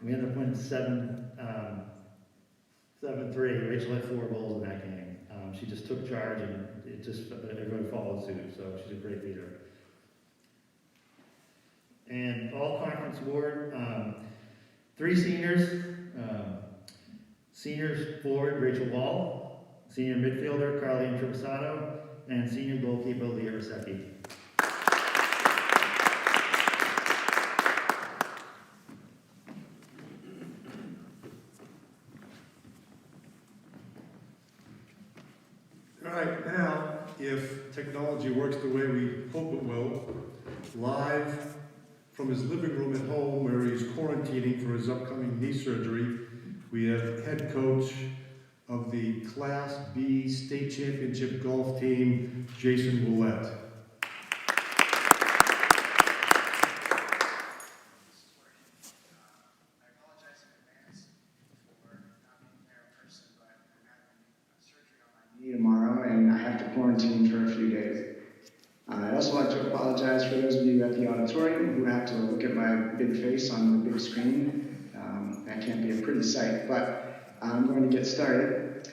We ended up winning 7-3. Rachel had 4 goals in that game. She just took charge, and everybody followed suit. So she's a great leader. And all conference award, 3 seniors. Seniors forward Rachel Wall, senior midfielder Carly Trevisato, and senior goalkeeper Leah Rosecki. All right, now, if technology works the way we hope it will, live from his living room at home where he's quarantining for his upcoming knee surgery, we have head coach of the Class B State Championship golf team, Jason Willett. Tomorrow, and I have to quarantine for a few days. I'd also like to apologize for those of you at the auditorium who have to look at my big face on the big screen. That can't be a pretty sight, but I'm going to get started.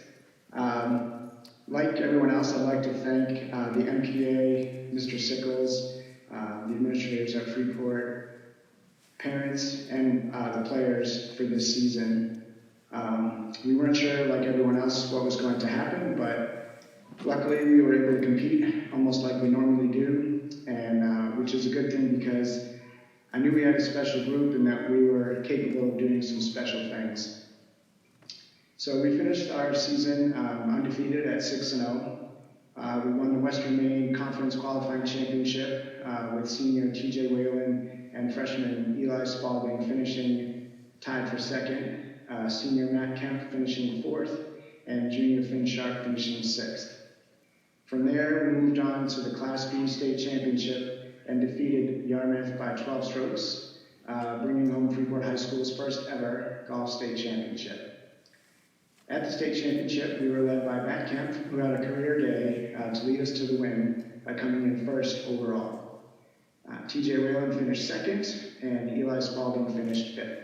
Like everyone else, I'd like to thank the MPA, Mr. Sickles, the administrators at Freeport, parents, and the players for this season. We weren't sure, like everyone else, what was going to happen, but luckily we were able to compete almost like we normally do, and which is a good thing because I knew we had a special group and that we were capable of doing some special things. So we finished our season undefeated at 6-0. We won the Western Maine Conference Qualifying Championship with senior TJ Whalen and freshman Eli Spalding finishing tied for second. Senior Matt Kemp finishing 4th, and junior Finn Sharp finishing 6th. From there, we moved on to the Class B State Championship and defeated Yarmouth by 12 strokes, bringing home Freeport High School's first ever golf state championship. At the state championship, we were led by Matt Kemp, who had a career day to lead us to the win by coming in 1st overall. TJ Whalen finished 2nd, and Eli Spalding finished 5th.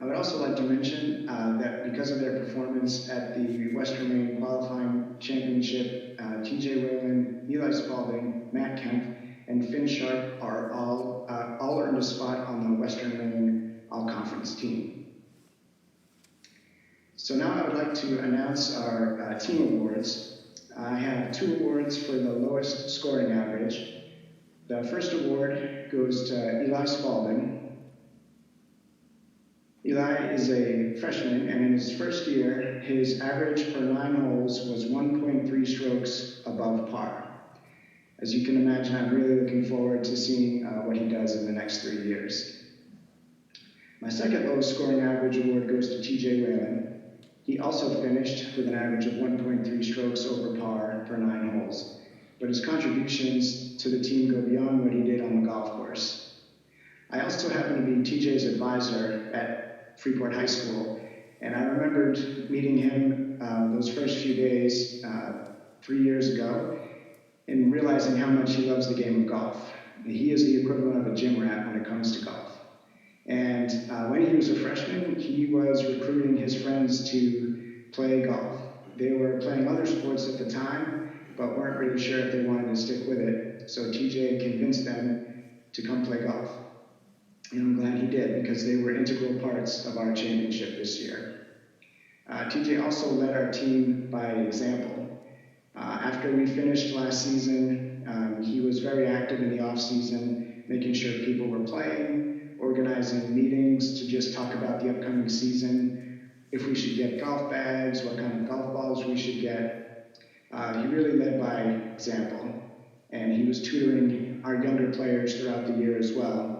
I would also like to mention that because of their performance at the Western Maine Qualifying Championship, TJ Whalen, Eli Spalding, Matt Kemp, and Finn Sharp are all earned a spot on the Western Maine All-Conference team. So now I would like to announce our team awards. I have 2 awards for the lowest scoring average. The first award goes to Eli Spalding. Eli is a freshman, and in his first year, his average per 9 holes was 1.3 strokes above par. As you can imagine, I'm really looking forward to seeing what he does in the next 3 years. My second lowest scoring average award goes to TJ Whalen. He also finished with an average of 1.3 strokes over par per 9 holes, but his contributions to the team go beyond what he did on the golf course. I also happen to be TJ's advisor at Freeport High School, and I remembered meeting him those first few days 3 years ago and realizing how much he loves the game of golf. He is the equivalent of a gym rat when it comes to golf. And when he was a freshman, he was recruiting his friends to play golf. They were playing other sports at the time, but weren't really sure if they wanted to stick with it. So TJ convinced them to come play golf. And I'm glad he did, because they were integral parts of our championship this year. TJ also led our team by example. After we finished last season, he was very active in the off-season, making sure people were playing, organizing meetings to just talk about the upcoming season, if we should get golf bags, what kind of golf balls we should get. He really led by example, and he was tutoring our younger players throughout the year as well.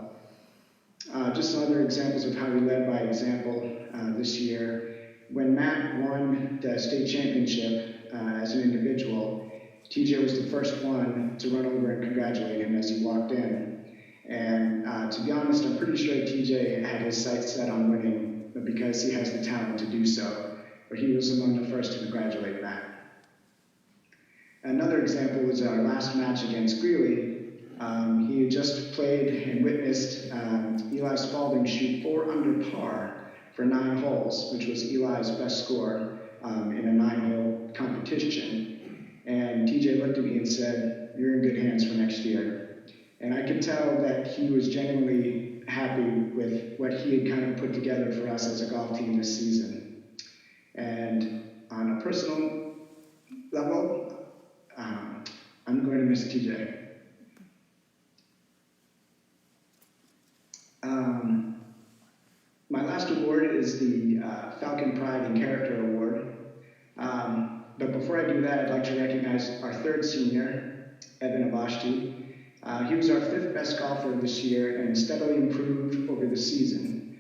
Just some other examples of how we led by example this year. When Matt won the state championship as an individual, TJ was the first one to run over and congratulate him as he walked in. And to be honest, I'm pretty sure TJ had his sights set on winning because he has the talent to do so, but he was among the first to congratulate Matt. Another example was our last match against Greeley. He had just played and witnessed Eli Spalding shoot 4 under par for 9 holes, which was Eli's best score in a 9-hole competition. And TJ looked at me and said, "You're in good hands for next year." And I could tell that he was genuinely happy with what he had kind of put together for us as a golf team this season. And on a personal level, I'm going to miss TJ. My last award is the Falcon Pride and Character Award. But before I do that, I'd like to recognize our 3rd senior, Evan Abashti. He was our 5th best golfer this year and steadily improved over the season.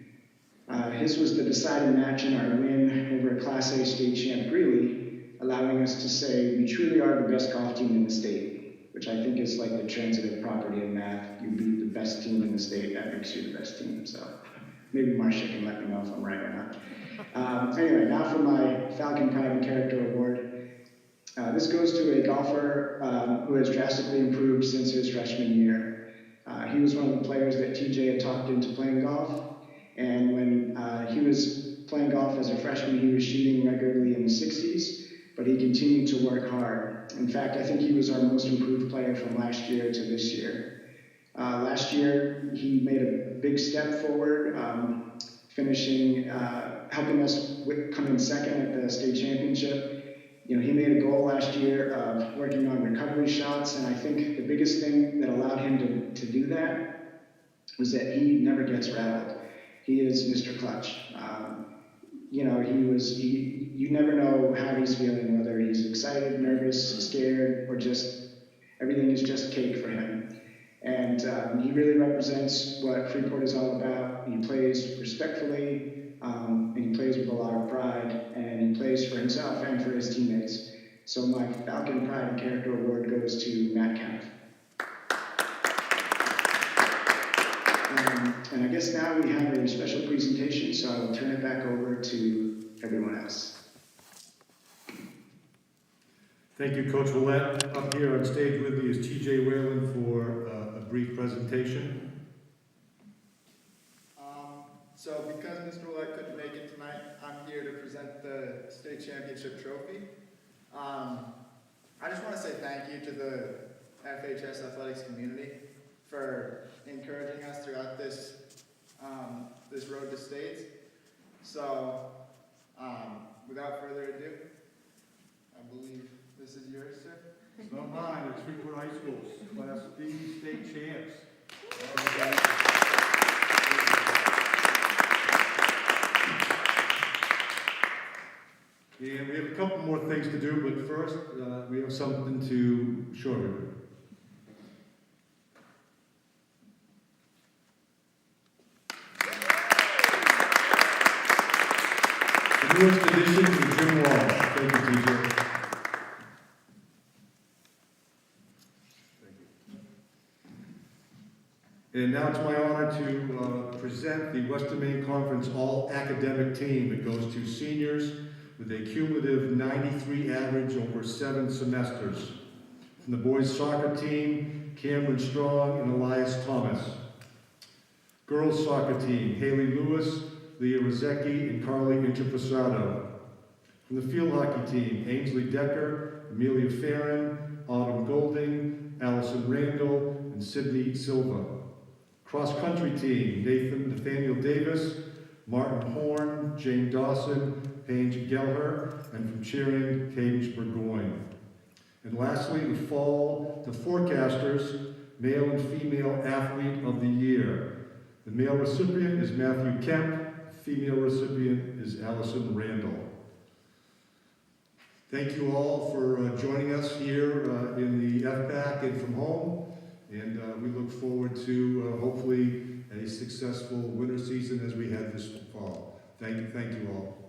His was the deciding match in our win over a Class A state champ Greeley, allowing us to say we truly are the best golf team in the state, which I think is like the transitive property in math. You beat the best team in the state, that makes you the best team. So maybe Marcia can let me know if I'm right or not. Anyway, now for my Falcon Pride and Character Award. This goes to a golfer who has drastically improved since his freshman year. He was one of the players that TJ had talked into playing golf, and when he was playing golf as a freshman, he was shooting regularly in the 60s, but he continued to work hard. In fact, I think he was our most improved player from last year to this year. Last year, he made a big step forward, finishing, helping us come in second at the state championship. You know, he made a goal last year of working on recovery shots, and I think the biggest thing that allowed him to do that was that he never gets rattled. He is Mr. Clutch. You know, you never know how he's feeling, whether he's excited, nervous, scared, or just, everything is just cake for him. And he really represents what Freeport is all about. He plays respectfully, and he plays with a lot of pride, and he plays for himself and for his teammates. So my Falcon Pride and Character Award goes to Matt Kemp. And I guess now we have a special presentation, so I will turn it back over to everyone else. Thank you, Coach Willett. Up here on stage with me is TJ Whalen for a brief presentation. So because Mr. Willett couldn't make it tonight, I'm here to present the state championship trophy. I just want to say thank you to the FHS athletics community for encouraging us throughout this this road to states. So without further ado, I believe this is yours, sir. It's not mine, it's Freeport High School's Class B state champs. And we have a couple more things to do, but first, we have something to show you. The newest addition to Jim Walsh. Thank you, TJ. And now it's my honor to present the Western Maine Conference All-Academic Team. It goes to seniors with a cumulative 93 average over 7 semesters. From the boys soccer team, Cameron Strong and Elias Thomas. Girls soccer team, Haley Lewis, Leah Rozecki, and Carly Interpassado. From the field hockey team, Ainsley Decker, Amelia Farron, Autumn Golding, Allison Randall, and Sydney Silva. Cross country team, Nathaniel Davis, Martin Horn, Jane Dawson, Paige Gelher, and from cheering, Cadence Burgoyne. And lastly, the forecasters, male and female athlete of the year. The male recipient is Matthew Kemp, female recipient is Allison Randall. Thank you all for joining us here in the FPAC and from home. And we look forward to hopefully a successful winter season as we had this fall. Thank you all.